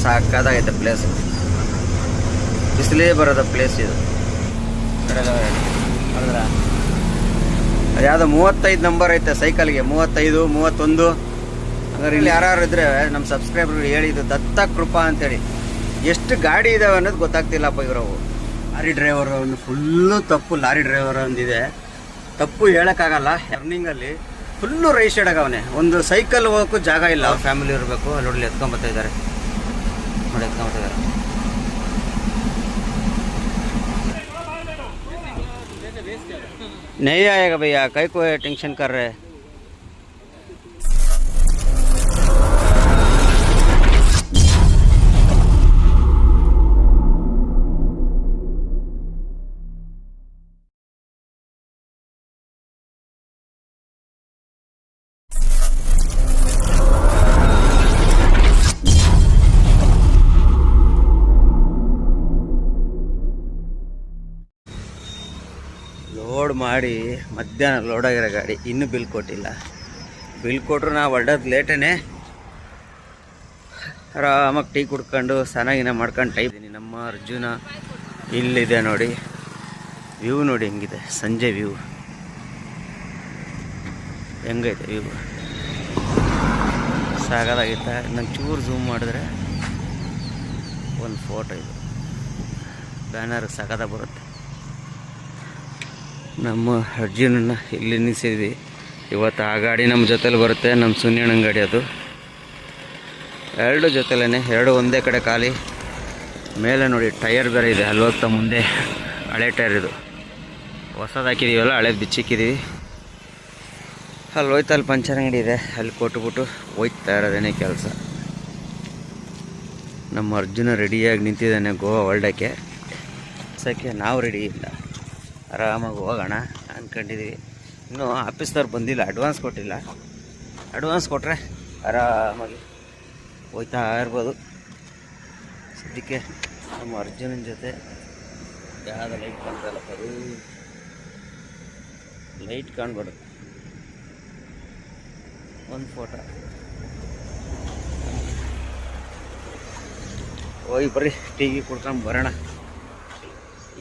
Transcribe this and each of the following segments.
ಸಾಕಾಗೈತೆ place. ಬಿಸಿಲೇ ಬರೋದ place ಇದು. ನೋಡಿದ್ರ ಅದ್ಯಾವುದೋ 35 ನಂಬರ್ ಐತೆ ಸೈಕಲ್ಗೆ, 35, 31. ಹಂಗಾರೆ ಇಲ್ಲಿ ಯಾರು ಇದ್ರೆ ನಮ್ಮ ಸಬ್ಸ್ಕ್ರೈಬರ್ ಹೇಳಿದ್ದು ದತ್ತ ಕೃಪಾ ಅಂತೇಳಿ. ಎಷ್ಟು ಗಾಡಿ ಇದಾವೆ ಅನ್ನೋದು ಗೊತ್ತಾಗ್ತಿಲ್ಲಪ್ಪ. ಇವ್ರವು ಲಾರಿ ಡ್ರೈವರ್ ಒಂದು ಫುಲ್ಲು ತಪ್ಪು. ಲಾರಿ ಡ್ರೈವರ್ ಒಂದಿದೆ ತಪ್ಪು ಹೇಳೋಕ್ಕಾಗಲ್ಲ. ಟರ್ನಿಂಗಲ್ಲಿ ಫುಲ್ಲು ರೈಟ್ ಸೈಡ್ ಆಗವನೆ. ಒಂದು ಸೈಕಲ್ ಹೋಗೋಕ್ಕೂ ಜಾಗ ಇಲ್ಲ. ಅವ್ರ ಫ್ಯಾಮಿಲಿ ಇರಬೇಕು. ಅಲ್ಲಿ ನೋಡಿ ಎತ್ಕೊಂಬತ್ತಾ ಇದ್ದಾರೆ, ನೋಡಿ ಎತ್ಕೊಂಬತ್ತಿದ್ದಾರೆ. नहीं आएगा भैया, कई को टेंशन कर रहे. ಲೋಡ್ ಮಾಡಿ ಮಧ್ಯಾಹ್ನ ಲೋಡ್ ಆಗಿರೋ ಗಾಡಿ ಇನ್ನೂ ಬಿಲ್ ಕೊಟ್ಟಿಲ್ಲ. ಬಿಲ್ ಕೊಟ್ಟರು ನಾವು ಹೊರಡೋದು ಲೇಟೇ. ಆರಾಮಾಗಿ ಟೀ ಕುಡ್ಕೊಂಡು ಸ್ನಾನ ಮಾಡ್ಕೊಂಡು ಟೈಪ್ ಇದ್ದೀನಿ. ನಮ್ಮ ಅರ್ಜುನ ಇಲ್ಲಿದೆ ನೋಡಿ. ವ್ಯೂ ನೋಡಿ ಹೆಂಗಿದೆ, ಸಂಜೆ ವ್ಯೂ ಹೆಂಗೈತೆ ವ್ಯೂ. ಸಾಕಾಗಿತ್ತ. ನಂಗೆ ಚೂರು ಝೂಮ್ ಮಾಡಿದ್ರೆ ಒಂದು ಫೋಟೋ ಇದು ಬ್ಯಾನರ್ ಸಾಕಾದಾಗ ಬರುತ್ತೆ. ನಮ್ಮ ಅರ್ಜುನನ್ನ ಇಲ್ಲಿ ನಿಲ್ಲಿಸಿದ್ವಿ ಇವತ್ತು. ಆ ಗಾಡಿ ನಮ್ಮ ಜೊತೆಲಿ ಬರುತ್ತೆ, ನಮ್ಮ ಸುನ್ಯಣ್ಣನ ಗಾಡಿ ಅದು. ಎರಡು ಜೊತೆಲೇ, ಎರಡು ಒಂದೇ ಕಡೆ ಖಾಲಿ. ಮೇಲೆ ನೋಡಿ ಟೈರ್ ಬೇರೆ ಇದೆ. ಅಲ್ಲಿ ಹೋಗ್ತಾ ಮುಂದೆ ಹಳೆ ಟೈರ್ ಇದು. ಹೊಸದು ಹಾಕಿದ್ದೀವಲ್ಲ, ಹಳೇದು ಬಿಚ್ಚಿಕ್ಕಿದ್ದೀವಿ. ಅಲ್ಲಿ ಹೋಯ್ತಾ ಅಲ್ಲಿ ಪಂಚರ್ ಅಂಗಡಿ ಇದೆ, ಅಲ್ಲಿ ಕೊಟ್ಬಿಟ್ಟು ಹೋಯ್ತಾ ಇರೋದೇನೆ ಕೆಲಸ. ನಮ್ಮ ಅರ್ಜುನ ರೆಡಿಯಾಗಿ ನಿಂತಿದ್ದಾನೆ ಗೋವಾ ಹೊರಡೋಕ್ಕೆ. ಸಕ್ಕೆ ನಾವು ರೆಡಿ ಇಲ್ಲ, ಆರಾಮಾಗಿ ಹೋಗೋಣ ಅಂದ್ಕೊಂಡಿದ್ದೀವಿ. ಇನ್ನೂ ಆಫೀಸ್ದವ್ರು ಬಂದಿಲ್ಲ, ಅಡ್ವಾನ್ಸ್ ಕೊಟ್ಟಿಲ್ಲ. ಅಡ್ವಾನ್ಸ್ ಕೊಟ್ಟರೆ ಆರಾಮಾಗಿ ಹೋಯ್ತಾ ಇರ್ಬೋದು. ಸದ್ಯಕ್ಕೆ ನಮ್ಮ ಅರ್ಜುನನ ಜೊತೆ ಯಾವ್ದು ಲೈಟ್ ಕಾಣ್ತಲ್ಲಪ್ಪ, ಅದು ಲೈಟ್ ಕಾಣ್ಬಾರ್ದು. ಒಂದು ಫೋಟೋ ಹೋಗಿ ಬರ್ರಿ, ಟೀಗಿ ಕುಡ್ಕೊಂಡು ಬರೋಣ.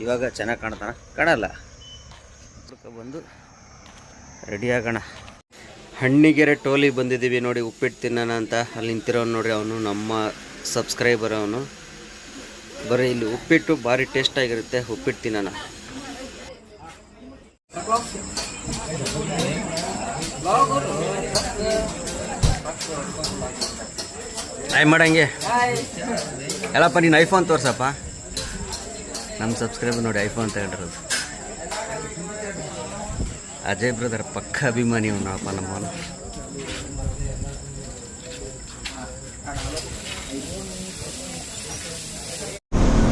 ಇವಾಗ ಚೆನ್ನಾಗಿ ಕಾಣ್ತಾನ, ಕಾಣಲ್ಲ. ಬಂದು ರೆಡಿ ಆಗೋಣ. ಹಣ್ಣಿಗೆರೆ ಟೋಲಿಗೆ ಬಂದಿದ್ದೀವಿ ನೋಡಿ. ಉಪ್ಪಿಟ್ಟು ತಿನ್ನೋಣ ಅಂತ ಅಲ್ಲಿ ನಿಂತಿರೋನು ನೋಡ್ರಿ, ಅವನು ನಮ್ಮ ಸಬ್ಸ್ಕ್ರೈಬರ್. ಅವನು ಬರೀ ಇಲ್ಲಿ ಉಪ್ಪಿಟ್ಟು ಭಾರಿ ಟೇಸ್ಟ್ ಆಗಿರುತ್ತೆ. ಉಪ್ಪಿಟ್ಟು ತಿನ್ನೋಣ. ಆಯ್ ಮಾಡಂಗೆ ಎಲ್ಲಪ್ಪ. ನೀನು ಐಫೋನ್ ತೋರ್ಸಪ್ಪ. ನಮ್ಮ ಸಬ್ಸ್ಕ್ರೈಬರ್ ನೋಡಿ ಐಫೋನ್ ತಗೊಂಡಿರೋದು. ಅಜಯ್ ಬ್ರದರ್ ಪಕ್ಕ ಅಭಿಮಾನಿ ಅವನಪ್ಪ ನಮ್ಮವನು.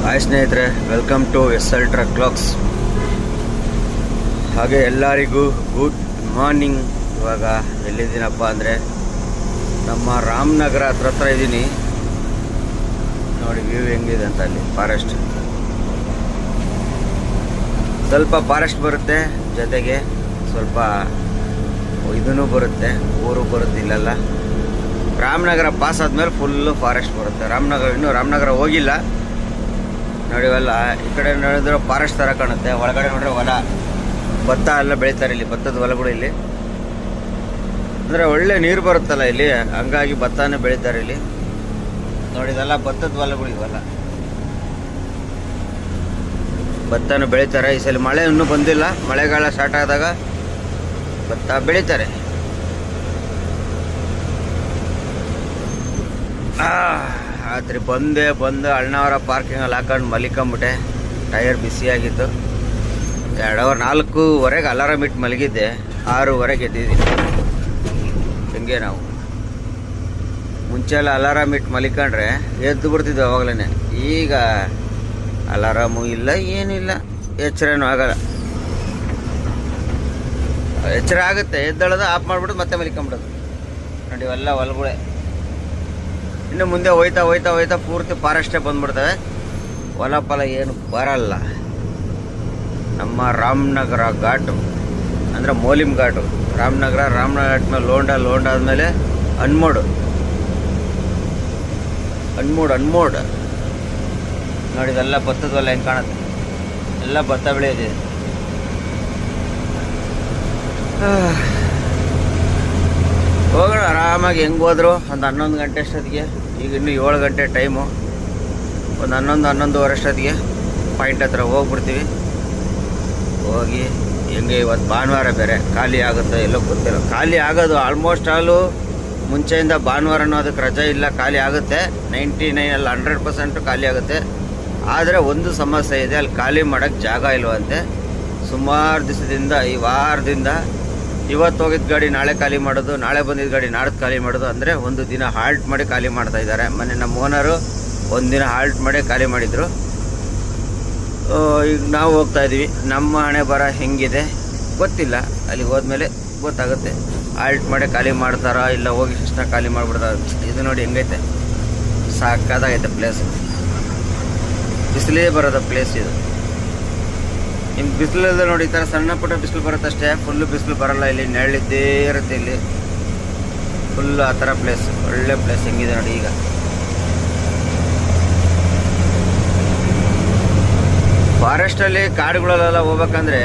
ಹಾಯ್ ಸ್ನೇಹಿತರೆ, welcome to SL Truck Vlogs. ಹಾಗೆ ಎಲ್ಲರಿಗೂ ಗುಡ್ ಮಾರ್ನಿಂಗ್. ಇವಾಗ ಎಲ್ಲಿದ್ದೀನಪ್ಪ ಅಂದರೆ ನಮ್ಮ ರಾಮನಗರ ಹತ್ರ ಇದ್ದೀನಿ ನೋಡಿ. ವ್ಯೂ ಹೆಂಗಿದೆ ಅಂತ. ಅಲ್ಲಿ ಫಾರೆಸ್ಟ್, ಸ್ವಲ್ಪ ಫಾರೆಸ್ಟ್ ಬರುತ್ತೆ, ಜೊತೆಗೆ ಸ್ವಲ್ಪ ಇದೂ ಬರುತ್ತೆ, ಊರು ಬರುತ್ತೆ. ಇಲ್ಲೆಲ್ಲ ರಾಮನಗರ ಪಾಸ್ ಆದಮೇಲೆ ಫುಲ್ಲು ಫಾರೆಸ್ಟ್ ಬರುತ್ತೆ. ಇನ್ನೂ ರಾಮನಗರ ಹೋಗಿಲ್ಲ ನೋಡಿವಲ್ಲ. ಈ ಕಡೆ ನೋಡಿದ್ರೆ ಫಾರೆಸ್ಟ್ ಥರ ಕಾಣುತ್ತೆ, ಒಳಗಡೆ ನೋಡಿದ್ರೆ ಹೊಲ, ಭತ್ತ ಎಲ್ಲ ಬೆಳೀತಾರೆ ಇಲ್ಲಿ. ಭತ್ತದ ಹೊಲಗಳು ಇಲ್ಲಿ ಅಂದರೆ ಒಳ್ಳೆ ನೀರು ಬರುತ್ತಲ್ಲ ಇಲ್ಲಿ, ಹಂಗಾಗಿ ಭತ್ತನೇ ಬೆಳೀತಾರೆ ಇಲ್ಲಿ. ನೋಡಿದಲ್ಲ ಭತ್ತದ ಹೊಲಗಳು ಇವೆಲ್ಲ, ಭತ್ತನೂ ಬೆಳೀತಾರೆ. ಈ ಸಲ ಮಳೆ ಇನ್ನೂ ಬಂದಿಲ್ಲ, ಮಳೆಗಾಲ ಸ್ಟಾರ್ಟ್ ಆದಾಗ ಭತ್ತ ಬೆಳೀತಾರೆ. ಆದ್ರೆ ಬಂದು ಅಣ್ಣವರ ಪಾರ್ಕಿಂಗಲ್ಲಿ ಹಾಕೊಂಡು ಮಲಿಕೊಂಬಿಟ್ಟೆ. ಟೈರ್ ಬಿಸಿಯಾಗಿತ್ತು. 2 ಅವರ್ 4:30 ಅಲಾರಾಮ್ ಇಟ್ಟು ಮಲಗಿದ್ದೆ, 6:00 ಎದ್ದಿದ್ದೀನಿ. ಹಂಗೆ ನಾವು ಮುಂಚೆ ಎಲ್ಲ ಅಲಾರಾಮ್ ಇಟ್ಟು ಮಲಿಕೊಂಡ್ರೆ ಎದ್ದು ಬಿಡ್ತಿದ್ವಿ ಅವಾಗಲೇ. ಈಗ ಅಲಾರಾಮು ಇಲ್ಲ, ಏನಿಲ್ಲ, ಎಚ್ಚರನೂ ಆಗಲ್ಲ. ಎಚ್ಚರ ಆಗುತ್ತೆ, ಎದ್ದಳೋದು ಆಫ್ ಮಾಡಿಬಿಟ್ಟು ಮತ್ತೆ ಮಲಿಕೊಂಬಿಡೋದು ನೋಡಿ. ಇವೆಲ್ಲ ಹೊಲಗಳೇ. ಇನ್ನು ಮುಂದೆ ಹೋಯ್ತಾ ಪೂರ್ತಿ ಫಾರೆಸ್ಟೇ ಬಂದ್ಬಿಡ್ತವೆ. ಹೊಲ ಫಲ ಏನು ಬರಲ್ಲ. ನಮ್ಮ ರಾಮನಗರ ಘಾಟು ಅಂದರೆ ಮೋಲಿಮ್ ಘಾಟು. ರಾಮನಗರ ಘಾಟ್ ಮೇಲೆ ಲೋಂಡ ಆದಮೇಲೆ ಅನ್ಮೋಡು. ಅನ್ಮೋಡ್ ನೋಡಿ, ಇದೆಲ್ಲ ಭತ್ತದ ಹೊಲ ಹೆಂಗೆ ಕಾಣುತ್ತೆ, ಎಲ್ಲ ಭತ್ತ ಬೆಳೆಯೋದಿದೆ. ಹೋಗೋಣ ಆರಾಮಾಗಿ. ಹೆಂಗೆ ಹೋದ್ರು ಒಂದು 11 ಗಂಟೆ ಅಷ್ಟೊತ್ತಿಗೆ, ಈಗ ಇನ್ನೂ 7 ಗಂಟೆ ಟೈಮು. ಒಂದು 11-11:30 ಅಷ್ಟೊತ್ತಿಗೆ ಪಾಯಿಂಟ್ ಹತ್ರ ಹೋಗ್ಬಿಡ್ತೀವಿ. ಹೋಗಿ ಹೆಂಗೆ ಇವತ್ತು ಭಾನುವಾರ ಬೇರೆ, ಖಾಲಿ ಆಗುತ್ತೋ ಎಲ್ಲೋ ಗೊತ್ತಿಲ್ಲ. ಖಾಲಿ ಆಗೋದು ಆಲ್ಮೋಸ್ಟ್ ಆಲು ಮುಂಚೆಯಿಂದ ಭಾನುವಾರನೂ ಅದಕ್ಕೆ ರಜೆ ಇಲ್ಲ, ಖಾಲಿ ಆಗುತ್ತೆ. 99 ಅಲ್ಲಿ 100% ಖಾಲಿ ಆಗುತ್ತೆ. ಆದರೆ ಒಂದು ಸಮಸ್ಯೆ ಇದೆ, ಅಲ್ಲಿ ಖಾಲಿ ಮಾಡೋಕ್ಕೆ ಜಾಗ ಇಲ್ವಂತೆ. ಸುಮಾರು ದಿವಸದಿಂದ, ಈ ವಾರದಿಂದ ಇವತ್ತು ಹೋಗಿದ್ದ ಗಾಡಿ ನಾಳೆ ಖಾಲಿ ಮಾಡೋದು, ನಾಳೆ ಬಂದಿದ್ದ ಗಾಡಿ ನಾಡ್ದು ಖಾಲಿ ಮಾಡೋದು. ಅಂದರೆ ಒಂದು ದಿನ ಹಾಲ್ಟ್ ಮಾಡಿ ಖಾಲಿ ಮಾಡ್ತಾ ಇದ್ದಾರೆ. ಮೊನ್ನೆ ನಮ್ಮ ಓನರು ಒಂದಿನ ಹಾಲ್ಟ್ ಮಾಡಿ ಖಾಲಿ ಮಾಡಿದರು. ಈಗ ನಾವು ಹೋಗ್ತಾ ಇದ್ದೀವಿ. ನಮ್ಮ ಹಣೆ ಬರ ಹೆಂಗಿದೆ ಗೊತ್ತಿಲ್ಲ, ಅಲ್ಲಿಗೆ ಹೋದ್ಮೇಲೆ ಗೊತ್ತಾಗುತ್ತೆ. ಹಾಲ್ಟ್ ಮಾಡಿ ಖಾಲಿ ಮಾಡ್ತಾರಾ ಇಲ್ಲ ಹೋಗಿ ತಕ್ಷಣ ಖಾಲಿ ಮಾಡಿಬಿಡ್ತಾರ. ಇದು ನೋಡಿ ಹೆಂಗೈತೆ, ಸಾಕಾಗೈತೆ ಪ್ಲೇಸ್. ಬಿಸಿಲೇ ಬರೋದ ಪ್ಲೇಸ್ ಇದು. ನಿಮ್ಗೆ ಬಿಸಿಲಲ್ಲದೆ ನೋಡಿ, ಈ ಥರ ಸಣ್ಣ ಪುಟ್ಟ ಬಿಸಿಲು ಬರುತ್ತಷ್ಟೇ, ಫುಲ್ಲು ಬಿಸಿಲು ಬರೋಲ್ಲ. ಇಲ್ಲಿ ನೆರಳಿದ್ದೇ ಇರುತ್ತೆ, ಇಲ್ಲಿ ಫುಲ್ಲು ಆ ಥರ ಪ್ಲೇಸ್. ಒಳ್ಳೆ ಪ್ಲೇಸ್ ಹೆಂಗಿದೆ ನೋಡಿ. ಈಗ ಫಾರೆಸ್ಟಲ್ಲಿ ಕಾಡುಗಳಲ್ಲೆಲ್ಲ ಹೋಗ್ಬೇಕಂದ್ರೆ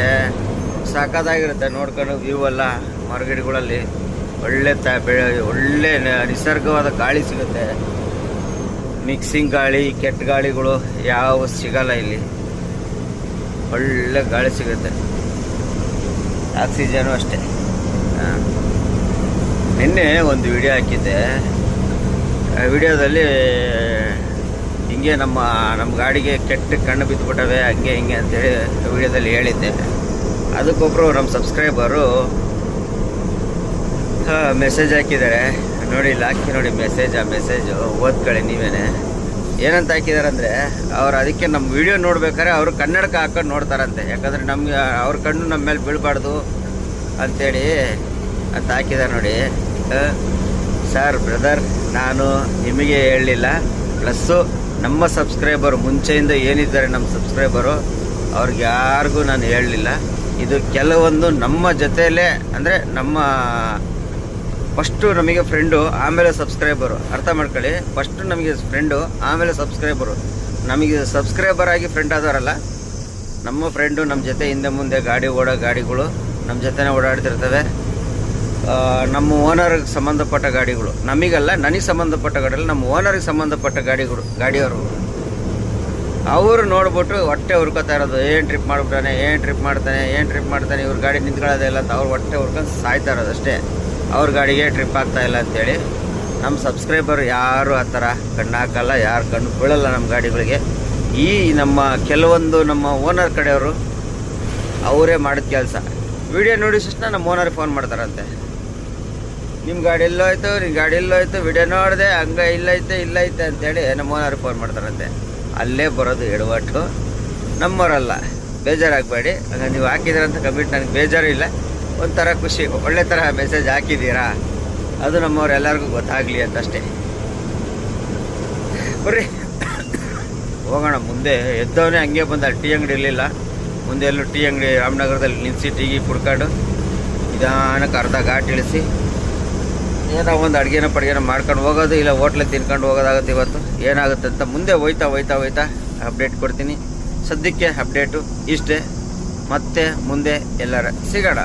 ಸಾಕಾಗಿರುತ್ತೆ. ನೋಡ್ಕೊಂಡು ವ್ಯೂ ಎಲ್ಲ ಮರಗಿಡಗಳಲ್ಲಿ ಒಳ್ಳೆ ಒಳ್ಳೆ ನಿಸರ್ಗವಾದ ಗಾಳಿ ಸಿಗುತ್ತೆ. ಮಿಕ್ಸಿಂಗ್ ಗಾಳಿ, ಕೆಟ್ಟ ಗಾಳಿಗಳು ಯಾವ ಸಿಗಲ್ಲ ಇಲ್ಲಿ. ಒಳ್ಳೆ ಗಾಳಿ ಸಿಗುತ್ತೆ, ಆಕ್ಸಿಜನು ಅಷ್ಟೇ. ನಿನ್ನೆ ಒಂದು ವಿಡಿಯೋ ಹಾಕಿದ್ದೆ. ಆ ವಿಡಿಯೋದಲ್ಲಿ ಹಿಂಗೆ ನಮ್ಮ ಗಾಡಿಗೆ ಕೆಟ್ಟ ಕಣ್ಣು ಬಿದ್ದುಬಿಟ್ಟವೆ, ಹಂಗೆ ಹಿಂಗೆ ಅಂತೇಳಿ ವಿಡಿಯೋದಲ್ಲಿ ಹೇಳಿದ್ದೆ. ಅದಕ್ಕೊಬ್ಬರು ನಮ್ಮ ಸಬ್ಸ್ಕ್ರೈಬರು ಮೆಸೇಜ್ ಹಾಕಿದ್ದಾರೆ ನೋಡಿ. ಇಲ್ಲಿ ಹಾಕಿ ನೋಡಿ ಮೆಸೇಜ್. ಆ ಮೆಸೇಜು ಓದ್ಕೊಳ್ಳಿ ನೀವೇನೆ. ಏನಂತ ಹಾಕಿದ್ದಾರೆ ಅಂದರೆ, ಅವ್ರು ಅದಕ್ಕೆ ನಮ್ಮ ವಿಡಿಯೋ ನೋಡ್ಬೇಕಾದ್ರೆ ಅವರು ಕನ್ನಡಕ ಹಾಕೊಂಡು ನೋಡ್ತಾರಂತೆ. ಯಾಕಂದರೆ ನಮ್ಗೆ ಅವ್ರ ಕಣ್ಣು ನಮ್ಮ ಮೇಲೆ ಬೀಳಬಾರ್ದು ಅಂಥೇಳಿ ಅಂತ ಹಾಕಿದ್ದಾರೆ ನೋಡಿ. ಸರ್ ಬ್ರದರ್, ನಾನು ನಿಮಗೆ ಹೇಳಲಿಲ್ಲ, ಪ್ಲಸ್ಸು ನಮ್ಮ ಸಬ್ಸ್ಕ್ರೈಬರು ಮುಂಚೆಯಿಂದ ಏನಿದ್ದಾರೆ ನಮ್ಮ ಸಬ್ಸ್ಕ್ರೈಬರು ಅವ್ರಿಗೆ ಯಾರಿಗೂ ನಾನು ಹೇಳಲಿಲ್ಲ. ಇದು ಕೆಲವೊಂದು ನಮ್ಮ ಜೊತೆಯಲ್ಲೇ, ಅಂದರೆ ನಮ್ಮ ಫಸ್ಟು ನಮಗೆ ಫ್ರೆಂಡು, ಆಮೇಲೆ ಸಬ್ಸ್ಕ್ರೈಬರು. ಅರ್ಥ ಮಾಡ್ಕೊಳ್ಳಿ, ಫಸ್ಟು ನಮಗೆ ಫ್ರೆಂಡು, ಆಮೇಲೆ ಸಬ್ಸ್ಕ್ರೈಬರು. ನಮಗೆ ಸಬ್ಸ್ಕ್ರೈಬರ್ ಆಗಿ ಫ್ರೆಂಡ್ ಆದವರಲ್ಲ, ನಮ್ಮ ಫ್ರೆಂಡು. ನಮ್ಮ ಜೊತೆ ಹಿಂದೆ ಮುಂದೆ ಗಾಡಿಗಳು ನಮ್ಮ ಜೊತೆನೇ ಓಡಾಡ್ತಿರ್ತವೆ. ನಮ್ಮ ಓನರ್ಗೆ ಸಂಬಂಧಪಟ್ಟ ಗಾಡಿಗಳು, ನಮಗಲ್ಲ, ನನಗೆ ಸಂಬಂಧಪಟ್ಟ ಗಾಡಿಗಳು, ನಮ್ಮ ಓನರ್ಗೆ ಸಂಬಂಧಪಟ್ಟ ಗಾಡಿಯವರು. ಅವರು ನೋಡ್ಬಿಟ್ಟು ಹೊಟ್ಟೆ ಹುರ್ಕೋತಾ ಇರೋದು, ಏನು ಟ್ರಿಪ್ ಮಾಡ್ಬಿಟ್ಟಾನೆ, ಏನು ಟ್ರಿಪ್ ಮಾಡ್ತಾನೆ, ಇವ್ರ ಗಾಡಿ ನಿಂತ್ಕೊಳ್ಳೋದೇ ಇಲ್ಲ ಅಂತ ಅವ್ರು ಹೊಟ್ಟೆ ಹುರ್ಕೊಂಡು ಸಾಯ್ತಾ ಇರೋದು ಅಷ್ಟೇ. ಅವ್ರ ಗಾಡಿಗೆ ಟ್ರಿಪ್ ಆಗ್ತಾ ಇಲ್ಲ ಅಂತೇಳಿ. ನಮ್ಮ ಸಬ್ಸ್ಕ್ರೈಬರ್ ಯಾರು ಆ ಥರ ಕಣ್ಣು ಹಾಕಲ್ಲ, ಯಾರು ಕಣ್ಣು ಬೀಳಲ್ಲ ನಮ್ಮ ಗಾಡಿಗಳಿಗೆ. ಈ ನಮ್ಮ ಕೆಲವೊಂದು ನಮ್ಮ ಓನರ್ ಕಡೆಯವರು ಅವರೇ ಮಾಡಿದ ಕೆಲಸ. ವಿಡಿಯೋ ನೋಡಿದ ತಕ್ಷಣ ನಮ್ಮ ಓನರ್ಗೆ ಫೋನ್ ಮಾಡ್ತಾರಂತೆ, ನಿಮ್ಮ ಗಾಡಿ ಎಲ್ಲೋಯ್ತು, ನಿನ್ನ ಗಾಡಿ ಎಲ್ಲೋಯ್ತು, ವಿಡಿಯೋ ನೋಡಿದೆ, ಹಂಗೆ ಇಲ್ಲೈತೆ ಅಂತೇಳಿ ನಮ್ಮ ಓನರ್ಗೆ ಫೋನ್ ಮಾಡ್ತಾರಂತೆ. ಅಲ್ಲೇ ಬರೋದು ಎಡವಟ್ಟು. ನಮ್ಮವರಲ್ಲ, ಬೇಜಾರಾಗಬೇಡಿ. ಹಂಗೆ ನೀವು ಹಾಕಿದ್ರಂತ ಕಮಿಟ್ ನನಗೆ ಬೇಜಾರು ಇಲ್ಲ, ಒಂಥರ ಖುಷಿ. ಒಳ್ಳೆ ಥರ ಮೆಸೇಜ್ ಹಾಕಿದ್ದೀರಾ, ಅದು ನಮ್ಮವ್ರೆಲ್ಲರಿಗೂ ಗೊತ್ತಾಗಲಿ ಅಂತಷ್ಟೇ. ಬರ್ರಿ ಹೋಗೋಣ ಮುಂದೆ. ಎದ್ದವನೇ ಹಂಗೆ ಬಂದ, ಟೀ ಅಂಗಡಿ ಇರಲಿಲ್ಲ ಮುಂದೆ. ಎಲ್ಲೂ ಟೀ ಅಂಗಡಿ ರಾಮನಗರದಲ್ಲಿ ನಿಲ್ಲಿಸಿ ಟೀ ಕುಡ್ಕೊಂಡು ನಿಧಾನಕ್ಕೆ ಅರ್ಧ ಘಾಟ್ ಇಳಿಸಿ ಏನೋ ಒಂದು ಅಡುಗೆನ ಮಾಡ್ಕೊಂಡು ಹೋಗೋದು, ಇಲ್ಲ ಹೋಟ್ಲೆ ತಿನ್ಕೊಂಡು ಹೋಗೋದಾಗುತ್ತೆ. ಇವತ್ತು ಏನಾಗುತ್ತೆ ಅಂತ ಮುಂದೆ ಹೋಯ್ತಾ ಅಪ್ಡೇಟ್ ಕೊಡ್ತೀನಿ. ಸದ್ಯಕ್ಕೆ ಅಪ್ಡೇಟು ಇಷ್ಟೇ, ಮತ್ತೆ ಮುಂದೆ ಎಲ್ಲರ ಸಿಗೋಣ.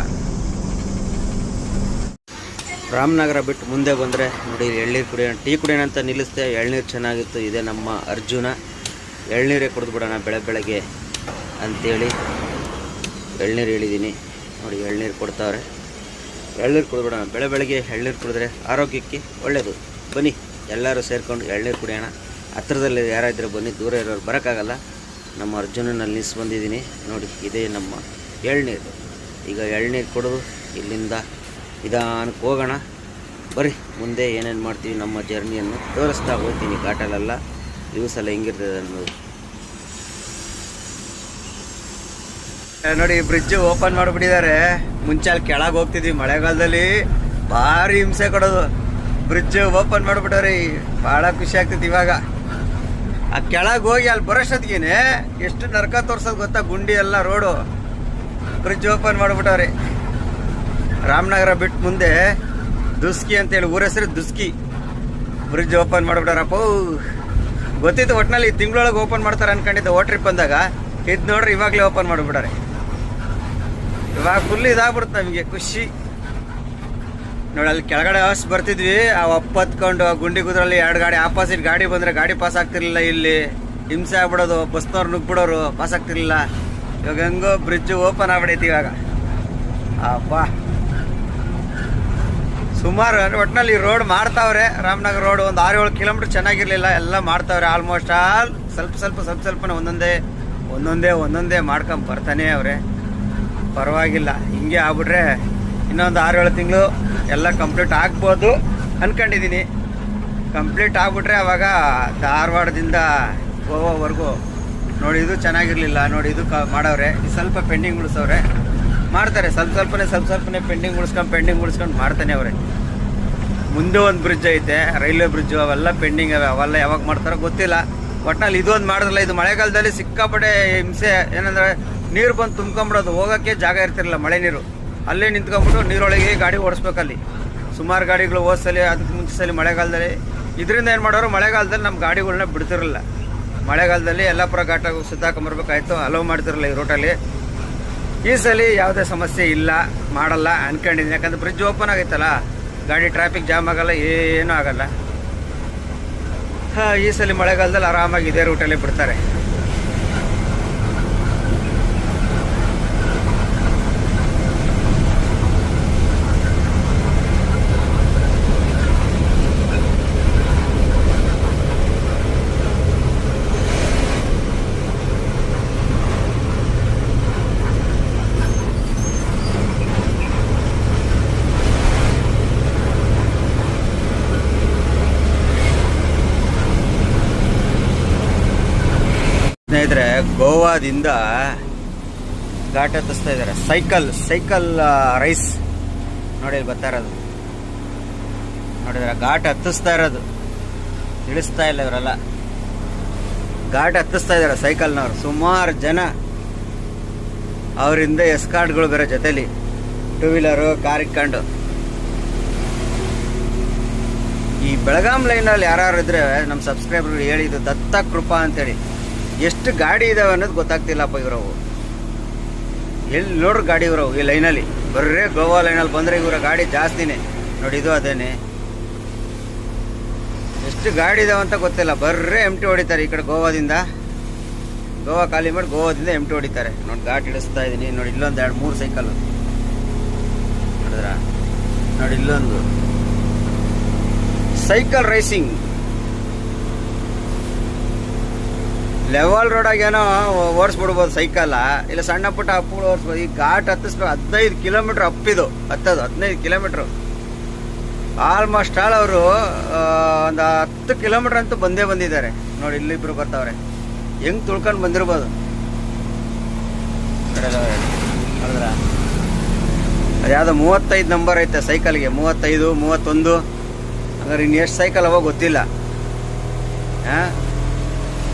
ರಾಮನಗರ ಬಿಟ್ಟು ಮುಂದೆ ಬಂದರೆ ನೋಡಿ, ಎಳ್ನೀರು ಕುಡಿಯೋಣ, ಟೀ ಕುಡಿಯೋಣ ಅಂತ ನಿಲ್ಲಿಸ್ದೆ. ಎಳ್ನೀರು ಚೆನ್ನಾಗಿತ್ತು. ಇದೆ ನಮ್ಮ ಅರ್ಜುನ. ಎಳ್ನೀರೇ ಕುಡಿದ್ಬಿಡೋಣ ಬೆಳಗ್ಗೆ ಅಂಥೇಳಿ ಎಳ್ನೀರು ಹೇಳಿದ್ದೀನಿ ನೋಡಿ. ಎಳ್ನೀರು ಕೊಡ್ತಾವ್ರೆ, ಎಳ್ನೀರು ಕುಡಿದ್ಬಿಡೋಣ. ಬೆಳಗ್ಗೆ ಎಳ್ನೀರು ಕುಡಿದ್ರೆ ಆರೋಗ್ಯಕ್ಕೆ ಒಳ್ಳೆಯದು. ಬನ್ನಿ ಎಲ್ಲರೂ ಸೇರಿಕೊಂಡು ಎಳ್ನೀರು ಕುಡಿಯೋಣ. ಹತ್ರದಲ್ಲಿ ಯಾರಾದರೂ ಬನ್ನಿ, ದೂರ ಇರೋರು ಬರೋಕ್ಕಾಗಲ್ಲ. ನಮ್ಮ ಅರ್ಜುನಲ್ಲಿ ನಿಲ್ಲಿಸಿ ಬಂದಿದ್ದೀನಿ ನೋಡಿ. ಇದೇ ನಮ್ಮ ಎಳ್ನೀರು. ಈಗ ಎಳ್ನೀರು ಕುಡಿದು ಇಲ್ಲಿಂದ ನಿಧಾನಕ್ಕೆ ಹೋಗೋಣ. ಬರ್ರಿ ಮುಂದೆ ಏನೇನು ಮಾಡ್ತೀವಿ ನಮ್ಮ ಜರ್ನಿಯನ್ನು ತೋರಿಸ್ತಾ ಹೋಗ್ತೀನಿ. ಘಾಟಲೆಲ್ಲ ವ್ಯೂಸ್ ಎಲ್ಲ ಹೆಂಗಿರ್ತದೆ ಅನ್ನೋದು ನೋಡಿ. ಬ್ರಿಡ್ಜ್ ಓಪನ್ ಮಾಡಿಬಿಟ್ಟಿದ್ದಾರೆ. ಮುಂಚೆ ಅಲ್ಲಿ ಕೆಳಗೆ ಹೋಗ್ತಿದ್ವಿ, ಮಳೆಗಾಲದಲ್ಲಿ ಭಾರಿ ಹಿಂಸೆ ಕೊಡೋದು. ಬ್ರಿಡ್ಜ್ ಓಪನ್ ಮಾಡಿಬಿಟ್ಟವ್ರಿ, ಭಾಳ ಖುಷಿ ಆಗ್ತೈತಿ ಇವಾಗ. ಆ ಕೆಳಗೆ ಹೋಗಿ ಅಲ್ಲಿ ಬರೋಷ್ಟೊತ್ತಿಗೇನೆ ಎಷ್ಟು ನರಕ ತೋರ್ಸೋದು ಗೊತ್ತಾ, ಗುಂಡಿ ಎಲ್ಲ ರೋಡು. ಬ್ರಿಡ್ಜ್ ಓಪನ್ ಮಾಡಿಬಿಟ್ಟವ್ರಿ. ರಾಮನಗರ ಬಿಟ್ಟು ಮುಂದೆ ದುಸ್ಕಿ ಅಂತೇಳಿ ಊರ ಹೆಸರು ದುಸ್ಕಿ. Bridge open ಮಾಡಿಬಿಟ್ಟಾರಪ್ಪ. ಗೊತ್ತಿತ್ತು ಒಟ್ಟಿನಲ್ಲಿ ತಿಂಗಳೊಳಗೆ ಓಪನ್ ಮಾಡ್ತಾರೆ ಅನ್ಕೊಂಡಿದ್ದೆ ಓ ಟ್ರಿಪ್ ಬಂದಾಗ. ಇದು ನೋಡ್ರಿ ಇವಾಗಲೇ ಓಪನ್ ಮಾಡಿಬಿಟ್ಟಾರೆ. ಇವಾಗ ಫುಲ್ ಇದಾಗ್ಬಿಡುತ್ತೆ ನಮಗೆ ಖುಷಿ ನೋಡಿ. ಅಲ್ಲಿ ಕೆಳಗಡೆ ಬರ್ತಿದ್ವಿ, ಆ ಒಪ್ಪತ್ಕೊಂಡು ಆ ಗುಂಡಿ ಗುದ್ರಲ್ಲಿ 2 ಗಾಡಿ ಆಪೋಸಿಟ್ ಗಾಡಿ ಬಂದರೆ ಗಾಡಿ ಪಾಸ್ ಆಗ್ತಿರ್ಲಿಲ್ಲ. ಇಲ್ಲಿ ಹಿಂಸೆ ಆಗ್ಬಿಡೋದು, ಬಸ್ನವ್ರು ನುಗ್ಬಿಡೋರು, ಪಾಸ್ ಆಗ್ತಿರ್ಲಿಲ್ಲ. ಇವಾಗ ಹೆಂಗೋ ಬ್ರಿಡ್ಜ್ ಓಪನ್ ಆಗ್ಬಿಡೈತಿ ಇವಾಗ. ಅಪ್ಪ ಸುಮಾರು ಒಟ್ಟಿನಲ್ಲಿ ರೋಡ್ ಮಾಡ್ತಾವ್ರೆ. ರಾಮನಗರ ರೋಡ್ ಒಂದು 6-7 ಕಿಲೋಮೀಟ್ರ್ ಚೆನ್ನಾಗಿರ್ಲಿಲ್ಲ, ಎಲ್ಲ ಮಾಡ್ತಾವ್ರೆ. ಆಲ್ಮೋಸ್ಟ್ ಆಲ್ ಸ್ವಲ್ಪನೇ ಒಂದೊಂದೇ ಮಾಡ್ಕೊಂಡ್ ಬರ್ತಾನೆ ಅವ್ರೆ. ಪರವಾಗಿಲ್ಲ, ಹಿಂಗೆ ಆಗ್ಬಿಟ್ರೆ ಇನ್ನೊಂದು 6-7 ತಿಂಗಳು ಎಲ್ಲ ಕಂಪ್ಲೀಟ್ ಆಗ್ಬೋದು ಅಂದ್ಕೊಂಡಿದ್ದೀನಿ. ಕಂಪ್ಲೀಟ್ ಆಗ್ಬಿಟ್ರೆ ಅವಾಗ ಧಾರವಾಡದಿಂದ ಗೋವಾವರೆಗೂ ನೋಡಿ. ಇದು ಚೆನ್ನಾಗಿರಲಿಲ್ಲ ನೋಡಿ, ಇದು ಮಾಡವ್ರೆ. ಇದು ಸ್ವಲ್ಪ ಪೆಂಡಿಂಗ್ ಉಳಿಸವ್ರೆ, ಮಾಡ್ತಾರೆ. ಸ್ವಲ್ಪನೇ ಪೆಂಡಿಂಗ್ ಉಳಿಸ್ಕೊಂಡು ಮಾಡ್ತಾನೆ ಅವ್ರೆ. ಮುಂದೆ ಒಂದು ಬ್ರಿಡ್ಜ್ ಐತೆ, ರೈಲ್ವೆ ಬ್ರಿಡ್ಜು, ಅವೆಲ್ಲ ಪೆಂಡಿಂಗ್ ಅವೆ. ಅವೆಲ್ಲ ಯಾವಾಗ ಮಾಡ್ತಾರೋ ಗೊತ್ತಿಲ್ಲ. ಒಟ್ಟಿನಲ್ಲಿ ಇದೊಂದು ಮಾಡಿದ್ರಲ್ಲ, ಇದು ಮಳೆಗಾಲದಲ್ಲಿ ಸಿಕ್ಕಾಪಟ್ಟೆ ಹಿಂಸೆ. ಏನಂದರೆ ನೀರು ಬಂದು ತುಂಬ್ಕೊಂಬಿಡೋದು, ಹೋಗೋಕ್ಕೆ ಜಾಗ ಇರ್ತಿರಲಿಲ್ಲ. ಮಳೆ ನೀರು ಅಲ್ಲೇ ನಿಂತ್ಕೊಂಡ್ಬಿಟ್ಟು ನೀರೊಳಗೆ ಗಾಡಿ ಓಡಿಸ್ಬೇಕಲ್ಲಿ. ಸುಮಾರು ಗಾಡಿಗಳು ಹೋದ್ಸಲಿ, ಅದಕ್ಕೆ ಮುಂಚೆ ಸಲ ಮಳೆಗಾಲದಲ್ಲಿ. ಇದರಿಂದ ಏನು ಮಾಡೋರು, ಮಳೆಗಾಲದಲ್ಲಿ ನಮ್ಮ ಗಾಡಿಗಳನ್ನ ಬಿಡ್ತಿರಲಿಲ್ಲ. ಮಳೆಗಾಲದಲ್ಲಿ ಯಲ್ಲಾಪುರ ಘಾಟಾಗ ಸುತ್ತಾಕೊಂಬರ್ಬೇಕಾಯ್ತು, ಅಲೋ ಮಾಡ್ತಿರಲಿಲ್ಲ ಈ ರೂಟಲ್ಲಿ. ಈ ಸಲ ಯಾವುದೇ ಸಮಸ್ಯೆ ಇಲ್ಲ, ಮಾಡಲ್ಲ ಅನ್ಕೊಂಡಿದ್ದೀನಿ. ಯಾಕಂದ್ರೆ ಬ್ರಿಡ್ಜ್ ಓಪನ್ ಆಗೈತಲ್ಲ, ಗಾಡಿ ಟ್ರಾಫಿಕ್ ಜಾಮ್ ಆಗಲ್ಲ, ಏನೂ ಆಗಲ್ಲ. ಈ ಸಲ ಮಳೆಗಾಲದಲ್ಲಿ ಆರಾಮಾಗಿ ಇದೇ ರೂಟಲ್ಲಿ ಬಿಡ್ತಾರೆ. ಸ್ನೇಹಿತರೆ, ಗೋವಾದಿಂದ ಘಾಟ್ ಹತ್ತಿಸ್ತಾ ಇದ್ದಾರೆ. ಸೈಕಲ್ ರೈಸ್ ನೋಡಿ, ಇಲ್ಲಿ ಬರ್ತಾ ಇರೋದು ನೋಡಿದ್ರೆ, ಘಾಟ್ ಹತ್ತಿಸ್ತಾ ಇರೋದು. ಇಳಿಸ್ತಾ ಇಲ್ಲ ಇವರೆಲ್ಲ, ಘಾಟ್ ಹತ್ತಿಸ್ತಾ ಇದ್ದಾರೆ ಸೈಕಲ್ನವ್ರು. ಸುಮಾರು ಜನ, ಅವರಿಂದ ಎಸ್ಕಾರ್ಟ್ಗಳು ಬೇರೆ ಜೊತೆಲಿ, 2 ವೀಲರು, ಕಾರ್ ಇಟ್ಕೊಂಡು. ಈ ಬೆಳಗಾಂ ಲೈನಲ್ಲಿ ಯಾರು ಇದ್ರೆ ನಮ್ಮ ಸಬ್ಸ್ಕ್ರೈಬರ್ ಹೇಳಿದ್ದು ದತ್ತ ಕೃಪಾ ಅಂತೇಳಿ. ಎಷ್ಟು ಗಾಡಿ ಇದಾವೆ ಅನ್ನೋದು ಗೊತ್ತಾಗ್ತಿಲ್ಲಪ್ಪ ಇವರವು. ಎಲ್ಲಿ ನೋಡ್ರಿ ಗಾಡಿ ಇವರವು ಈ ಲೈನಲ್ಲಿ. ಬರ್ರೇ ಗೋವಾ ಲೈನಲ್ಲಿ ಬಂದರೆ ಇವರ ಗಾಡಿ ಜಾಸ್ತಿನೇ ನೋಡಿ. ಇದು ಅದೇನೆ, ಎಷ್ಟು ಗಾಡಿ ಇದಾವೆ ಅಂತ ಗೊತ್ತಿಲ್ಲ. ಬರ್ರೇ ಎಂಟಿ ಹೊಡಿತಾರೆ ಈ ಕಡೆ ಗೋವಾದಿಂದ. ಗೋವಾ ಖಾಲಿ ಮಾಡಿ ಗೋವಾದಿಂದ ಎಂಟಿ ಹೊಡಿತಾರೆ ನೋಡಿ. ಘಾಟ್ ಇಳಿಸ್ತಾ ಇದ್ದೀನಿ ನೋಡಿ. ಇಲ್ಲೊಂದು 2-3 ಸೈಕಲ್ ನೋಡಿದ್ರ ನೋಡಿ. ಇಲ್ಲೊಂದು ಸೈಕಲ್ ರೇಸಿಂಗ್. ಲೆವೆಲ್ ರೋಡಾಗೇನೋ ಓಡಿಸ್ಬಿಡ್ಬೋದು ಸೈಕಲ್ಲ, ಇಲ್ಲ ಸಣ್ಣ ಪುಟ್ಟ ಅಪ್ಪುಗಳು ಓಡಿಸ್ಬೋದು. ಈ ಘಾಟ್ ಹತ್ತಿಸ್ಬೇಕು, 15 ಕಿಲೋಮೀಟ್ರ್ ಅಪ್ಪಿದು. 15 ಕಿಲೋಮೀಟ್ರು ಆಲ್ಮೋಸ್ಟ್ ಆಲ್. ಅವರು ಒಂದು 10 ಕಿಲೋಮೀಟ್ರ್ ಅಂತೂ ಬಂದಿದ್ದಾರೆ ನೋಡಿ. ಇಲ್ಲಿಬ್ರು ಬರ್ತಾವ್ರೆ, ಹೆಂಗ್ ತುಳ್ಕೊಂಡು ಬಂದಿರ್ಬೋದು. ಹೌದ್ರ, ಅದ್ಯಾವುದೋ 35 ನಂಬರ್ ಐತೆ ಸೈಕಲ್ಗೆ. 35, 31. ಹಂಗಾರೆ ಇನ್ನು ಎಷ್ಟು ಸೈಕಲ್ ಅವ ಗೊತ್ತಿಲ್ಲ.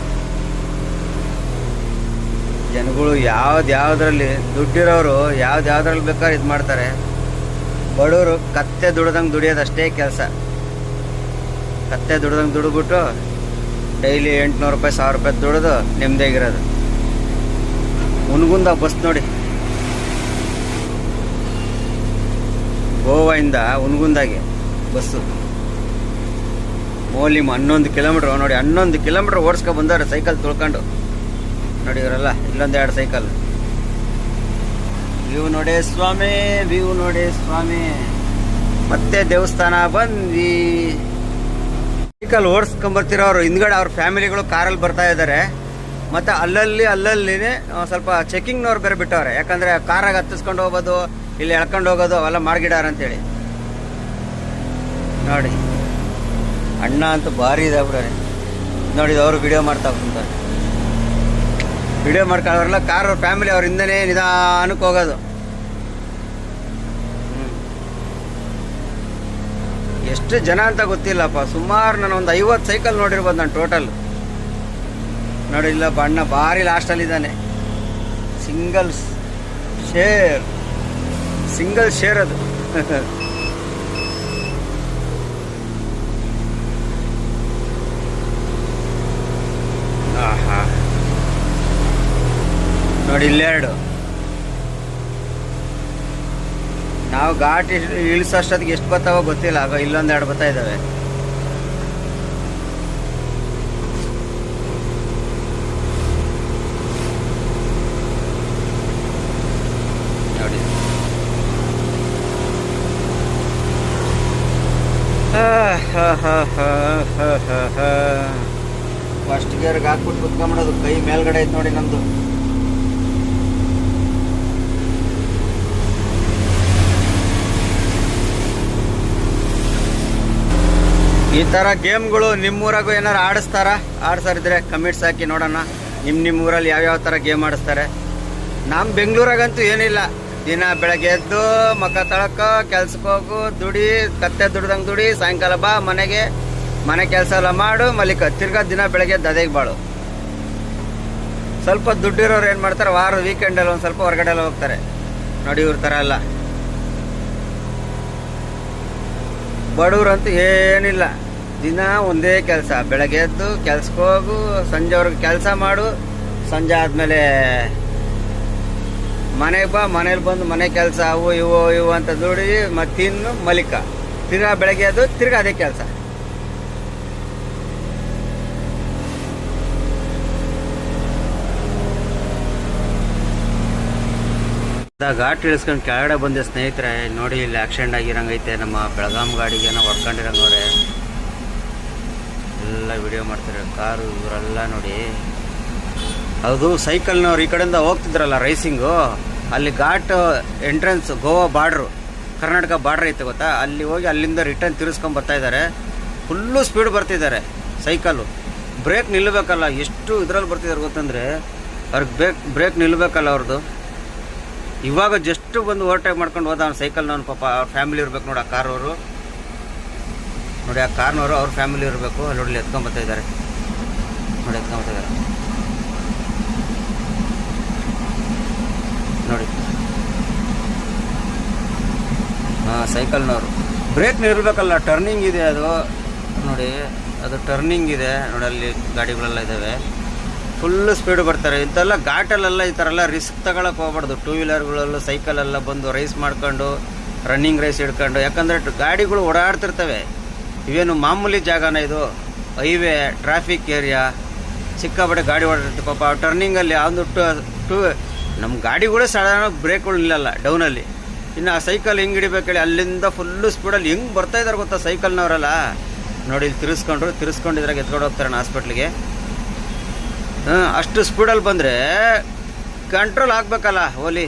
ಜನಗಳು ಯಾವ್ದ್ಯಾವ್ದ್ರಲ್ಲಿ ದುಡ್ಡಿರೋರು ಯಾವ್ದ್ಯಾವ್ದ್ರಲ್ಲಿ ಬೇಕಾದ್ರೆ ಇದು ಮಾಡ್ತಾರೆ. ಬಡವರು ಕತ್ತೆ ದುಡ್ದಂಗೆ ದುಡಿಯೋದಷ್ಟೇ ಕೆಲಸ. ಕತ್ತೆ ದುಡ್ದಂಗೆ ದುಡಿದ್ಬಿಟ್ಟು ಡೈಲಿ 800 ರೂಪಾಯಿ 1000 ರೂಪಾಯಿ ದುಡಿದು ನೆಮ್ಮದಿಯಾಗಿರೋದು. ಹುನಗುಂದ ಬಸ್ ನೋಡಿ, ಗೋವಾಯಿಂದ ಹುನಗುಂದಾಗೆ ಬಸ್ಸು. ಓಲಿ 11 ಕಿಲೋಮೀಟ್ರ್ ನೋಡಿ. 11 ಕಿಲೋಮೀಟ್ರ್ ಓಡಿಸ್ಕೊ ಬಂದವ್ರೆ ಸೈಕಲ್ ತುಳ್ಕೊಂಡು ನೋಡಿ ಇವರೆಲ್ಲ. ಇಲ್ಲೊಂದು 2 ಸೈಕಲ್. ವ್ಯೂ ನೋಡಿ ಸ್ವಾಮಿ. ಮತ್ತೆ ದೇವಸ್ಥಾನ ಬಂದ್ವಿ. ಸೈಕಲ್ ಓಡಿಸ್ಕೊಂಬರ್ತಿರೋರು ಹಿಂದ್ಗಡೆ ಅವ್ರ ಫ್ಯಾಮಿಲಿಗಳು ಕಾರಲ್ಲಿ ಬರ್ತಾ ಇದ್ದಾರೆ. ಮತ್ತು ಅಲ್ಲಲ್ಲಿನೇ ಸ್ವಲ್ಪ ಚೆಕಿಂಗ್ನವ್ರು ಬೇರೆ ಬಿಟ್ಟವ್ರೆ. ಯಾಕಂದರೆ ಕಾರಾಗ ಹತ್ತಿಸ್ಕೊಂಡು ಹೋಗೋದು, ಇಲ್ಲಿ ಎಳ್ಕೊಂಡು ಹೋಗೋದು ಅವೆಲ್ಲ ಮಾಡ್ಗಿಡಾರ ಅಂತೇಳಿ ನೋಡಿ. ಅಣ್ಣ ಅಂತೂ ಭಾರಿ ಇದಾಗ್ಬಿಟ್ರೆ ನೋಡಿ. ಅವರು ವಿಡಿಯೋ ಮಾಡ್ತಾ ಕುಂತಾರೆ. ವಿಡಿಯೋ ಮಾಡ್ಕೊಳ್ಳೋರೆಲ್ಲ ಕಾರ್ ಫ್ಯಾಮಿಲಿ ಅವ್ರ ಹಿಂದನೇ ನಿಧಾನಕ್ಕೆ ಹೋಗೋದು. ಎಷ್ಟು ಜನ ಅಂತ ಗೊತ್ತಿಲ್ಲಪ್ಪ. ಸುಮಾರು ನಾನು ಒಂದು 50 ಸೈಕಲ್ ನೋಡಿರ್ಬೋದು ನಾನು ಟೋಟಲ್ ನೋಡಿ. ಇಲ್ಲ ಬಣ್ಣ ಭಾರಿ ಲಾಸ್ಟಲ್ಲಿ ಇದ್ದಾನೆ. ಸಿಂಗಲ್ ಶೇರ್ ಅದು. ನೋಡಿ ಇಲ್ಲೆರಡು. ನಾವು ಘಾಟ್ ಇಳಿಸೋಷ್ಟೊತ್ತಿಗೆ ಎಷ್ಟು ಬರ್ತಾವೋ ಗೊತ್ತಿಲ್ಲ, ಆಗ ಇಲ್ಲೊಂದೆರಡು ಬರ್ತಾ ಇದ್ದಾವೆ. ನೋಡಿ ಫಸ್ಟ್ ಗೇರ್ಗೆ ಹಾಕ್ಬಿಟ್ಟು ಕುತ್ಕೊಂಬಿಡೋದು. ಕೈ ಮೇಲ್ಗಡೆ ಐತೆ ನೋಡಿ ನಮ್ದು. ಈ ಥರ ಗೇಮ್ಗಳು ನಿಮ್ಮೂರಾಗೂ ಏನಾರು ಆಡಿಸ್ತಾರಿದ್ರೆ ಕಮೆಂಟ್ಸ್ ಹಾಕಿ ನೋಡೋಣ. ನಿಮ್ಮೂರಲ್ಲಿ ಯಾವ್ಯಾವ ಥರ ಗೇಮ್ ಆಡಿಸ್ತಾರೆ. ನಮ್ಮ ಬೆಂಗಳೂರಾಗಂತೂ ಏನಿಲ್ಲ, ದಿನ ಬೆಳಗ್ಗೆ ಎದ್ದು ಮಕ್ಕ ತೊಳಕೋ, ಕೆಲ್ಸಕ್ಕೆ ಹೋಗು, ದುಡಿ, ಕತ್ತೆ ದುಡ್ದಂಗೆ ದುಡಿ, ಸಾಯಂಕಾಲ ಬಾ ಮನೆ ಕೆಲಸ ಎಲ್ಲ ಮಾಡು, ಮಲಿಕ ತಿರ್ಗಾ ದಿನ ಬೆಳಗ್ಗೆ ದದೆಗೆ ಬಾಳು. ಸ್ವಲ್ಪ ದುಡ್ಡಿರೋರು ಏನು ಮಾಡ್ತಾರೆ, ವಾರದ ವೀಕೆಂಡಲ್ಲಿ ಒಂದು ಸ್ವಲ್ಪ ಹೊರಗಡೆ ಎಲ್ಲ ಹೋಗ್ತಾರೆ ನೋಡಿ. ಇವ್ರ ಥರ ಎಲ್ಲ ಬಡವ್ರಂತೂ ಏನಿಲ್ಲ, ದಿನ ಒಂದೇ ಕೆಲಸ. ಬೆಳಗ್ಗೆ ಎದ್ದು ಕೆಲ್ಸಕ್ಕೆ ಹೋಗು, ಸಂಜೆವರೆಗೆ ಕೆಲಸ ಮಾಡು, ಸಂಜೆ ಆದಮೇಲೆ ಮನೆಗೆ ಬಾ, ಮನೇಲಿ ಬಂದು ಮನೆ ಕೆಲಸ ಅವು ಇವು ಅಂತ ದುಡಿ ತಿನ್ನು ಮಲಿಕ. ತಿರ್ಗಾ ಬೆಳಗ್ಗೆ ಎದ್ದು ತಿರ್ಗಾ ಅದೇ ಕೆಲಸ. ಘಾಟ್ ಇಳಿಸ್ಕೊಂಡು ಕೆಳಗಡೆ ಬಂದೆ ಸ್ನೇಹಿತರೆ. ನೋಡಿ ಇಲ್ಲಿ ಆಕ್ಸಿಡೆಂಟ್ ಆಗಿರಂಗೈತೆ. ನಮ್ಮ ಬೆಳಗಾಂ ಗಾಡಿಗೆ ಏನೋ ಹೊಡ್ಕೊಂಡಿರಂಗವ್ರೆ. ಎಲ್ಲ ವಿಡಿಯೋ ಮಾಡ್ತಾರೆ ಕಾರು ಇವರೆಲ್ಲ ನೋಡಿ. ಅದು ಸೈಕಲ್ನವ್ರು ಈ ಕಡೆಯಿಂದ ಹೋಗ್ತಿದ್ರಲ್ಲ ರೈಸಿಂಗು, ಅಲ್ಲಿ ghat entrance Goa border, Karnataka border ಐತೆ ಗೊತ್ತಾ, ಅಲ್ಲಿ ಹೋಗಿ ಅಲ್ಲಿಂದ ರಿಟರ್ನ್ ತಿರ್ಸ್ಕೊಂಡು ಬರ್ತಾ ಇದ್ದಾರೆ. ಫುಲ್ಲು ಸ್ಪೀಡ್ ಬರ್ತಿದ್ದಾರೆ ಸೈಕಲ್ಲು. ಬ್ರೇಕ್ ನಿಲ್ಲಬೇಕಲ್ಲ, ಎಷ್ಟು ಇದ್ರಲ್ಲಿ ಬರ್ತಿದ್ದಾರೆ ಗೊತ್ತಂದರೆ ಅವ್ರಿಗೆ ಬ್ರೇಕ್ ನಿಲ್ಲಬೇಕಲ್ಲ ಅವ್ರದ್ದು. ಇವಾಗ ಜಸ್ಟ್ ಬಂದು ಓವರ್ಟೇಕ್ ಮಾಡ್ಕೊಂಡು ಹೋದ ಅವ್ನು ಸೈಕಲ್ನವ್ನು. ಪಾಪ ಅವ್ರ ಫ್ಯಾಮಿಲಿ ಇರಬೇಕು ನೋಡಿ, ಆ ಕಾರವರು ನೋಡಿ, ಆ ಕಾರ್ನವರು ಅವ್ರ ಫ್ಯಾಮಿಲಿ ಇರಬೇಕು. ಅಲ್ಲಿ ನೋಡಿ ಎತ್ಕೊಂಬರ್ತಾ ಇದ್ದಾರೆ ನೋಡಿ, ಎತ್ಕೊಂಬರ್ತಾ ಇದ್ದಾರೆ ನೋಡಿ. ಹಾಂ, ಸೈಕಲ್ನವರು ಬ್ರೇಕ್ ನಿಲ್ಬೇಕಲ್ಲ, ಟರ್ನಿಂಗ್ ಇದೆ ಅದು ನೋಡಿ, ಅದು ಟರ್ನಿಂಗ್ ಇದೆ ನೋಡಿ. ಅಲ್ಲಿ ಗಾಡಿಗಳೆಲ್ಲ ಇದ್ದಾವೆ, ಫುಲ್ಲು ಸ್ಪೀಡ್ ಬರ್ತಾರೆ. ಇಂಥೆಲ್ಲ ಘಾಟಲ್ಲೆಲ್ಲ ಈ ಥರ ಎಲ್ಲ ರಿಸ್ಕ್ ತಗೊಳಕ್ಕೆ ಹೋಗ್ಬಾರ್ದು. ಟೂ ವೀಲರ್ಗಳಲ್ಲೂ ಸೈಕಲೆಲ್ಲ ಬಂದು ರೈಸ್ ಮಾಡ್ಕೊಂಡು, ರನ್ನಿಂಗ್ ರೈಸ್ ಹಿಡ್ಕೊಂಡು. ಯಾಕಂದರೆ ಗಾಡಿಗಳು ಓಡಾಡ್ತಿರ್ತವೆ. ಇವೇನು ಮಾಮೂಲಿ ಜಾಗನ ಇದು? ಹೈವೇ, ಟ್ರಾಫಿಕ್ ಏರಿಯಾ, ಸಿಕ್ಕಾಪಟ್ಟೆ ಗಾಡಿ ಓಡಾಡ್ತಿರ್ತೀವಿ. ಪಾಪ ಟರ್ನಿಂಗಲ್ಲಿ ಒಂದು ನಮ್ಮ ಗಾಡಿಗಳೇ ಸಾಧಾರಣ ಬ್ರೇಕ್ಗಳು ನಿಲ್ಲಲ್ಲ ಡೌನಲ್ಲಿ. ಇನ್ನು ಆ ಸೈಕಲ್ ಹೆಂಗೆ ಹಿಡಿಬೇಕೇಳಿ, ಅಲ್ಲಿಂದ ಫುಲ್ಲು ಸ್ಪೀಡಲ್ಲಿ ಹೆಂಗೆ ಬರ್ತಾಯಿದ್ದಾರೆ ಗೊತ್ತಾ ಸೈಕಲ್ನವರೆಲ್ಲ ನೋಡಿ. ಇಲ್ಲಿ ತಿರ್ಸ್ಕೊಂಡಿದ್ರಾಗ ಎತ್ಕೊಂಡು ಹೋಗ್ತಾರೆ ಹಾಸ್ಪಿಟ್ಲಿಗೆ. ಅಷ್ಟು ಸ್ಪೀಡಲ್ಲಿ ಬಂದರೆ ಕಂಟ್ರೋಲ್ ಆಗಬೇಕಲ್ಲ ಓಲಿ.